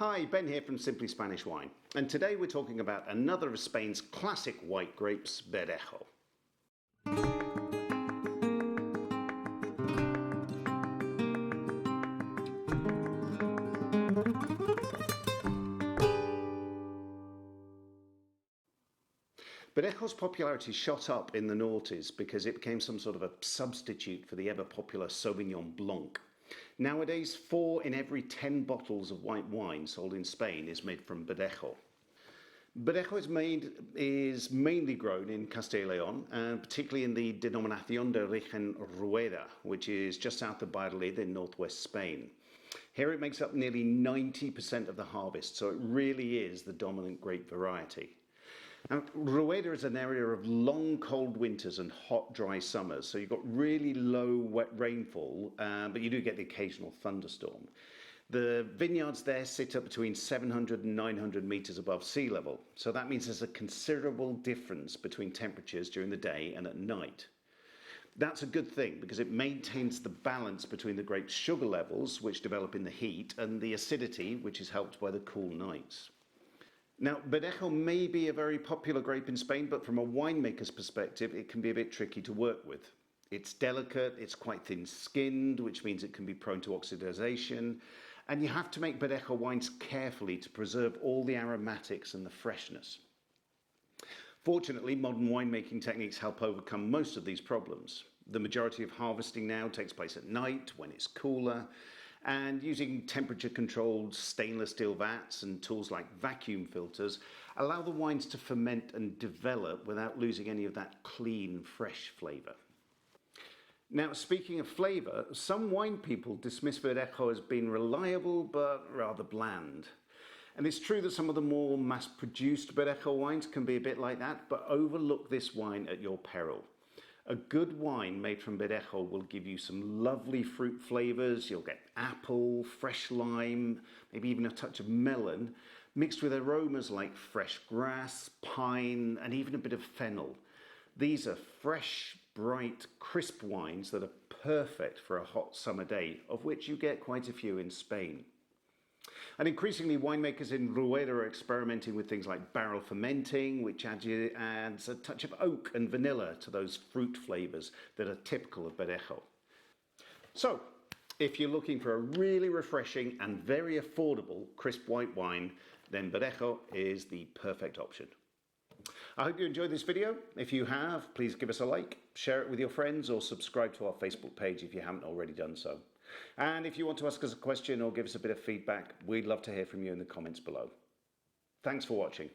Hi, Ben here from Simply Spanish Wine, and today we're talking about another of Spain's classic white grapes, Verdejo. Verdejo's popularity shot up in the noughties because it became some sort of a substitute for the ever-popular Sauvignon Blanc. Nowadays, 4 in every 10 bottles of white wine sold in Spain is made from Verdejo. Verdejo is mainly grown in Castilla y León, particularly in the Denominación de Origen Rueda, which is just south of Valladolid in northwest Spain. Here it makes up nearly 90% of the harvest, so it really is the dominant grape variety. Now, Rueda is an area of long, cold winters and hot, dry summers, so you've got really low, wet rainfall, but you do get the occasional thunderstorm. The vineyards there sit up between 700 and 900 meters above sea level, so that means there's a considerable difference between temperatures during the day and at night. That's a good thing because it maintains the balance between the grape's sugar levels, which develop in the heat, and the acidity, which is helped by the cool nights. Now, Verdejo may be a very popular grape in Spain, but from a winemaker's perspective, it can be a bit tricky to work with. It's delicate, it's quite thin-skinned, which means it can be prone to oxidization, and you have to make Verdejo wines carefully to preserve all the aromatics and the freshness. Fortunately, modern winemaking techniques help overcome most of these problems. The majority of harvesting now takes place at night when it's cooler, and using temperature-controlled stainless steel vats and tools like vacuum filters allow the wines to ferment and develop without losing any of that clean, fresh flavour. Now, speaking of flavour, some wine people dismiss Verdejo as being reliable but rather bland. And it's true that some of the more mass-produced Verdejo wines can be a bit like that, but overlook this wine at your peril. A good wine made from Verdejo will give you some lovely fruit flavours. You'll get apple, fresh lime, maybe even a touch of melon, mixed with aromas like fresh grass, pine, and even a bit of fennel. These are fresh, bright, crisp wines that are perfect for a hot summer day, of which you get quite a few in Spain. And increasingly, winemakers in Rueda are experimenting with things like barrel fermenting, which adds a touch of oak and vanilla to those fruit flavours that are typical of Verdejo. So, if you're looking for a really refreshing and very affordable crisp white wine, then Verdejo is the perfect option. I hope you enjoyed this video. If you have, please give us a like, share it with your friends, or subscribe to our Facebook page if you haven't already done so. And if you want to ask us a question or give us a bit of feedback, we'd love to hear from you in the comments below. Thanks for watching.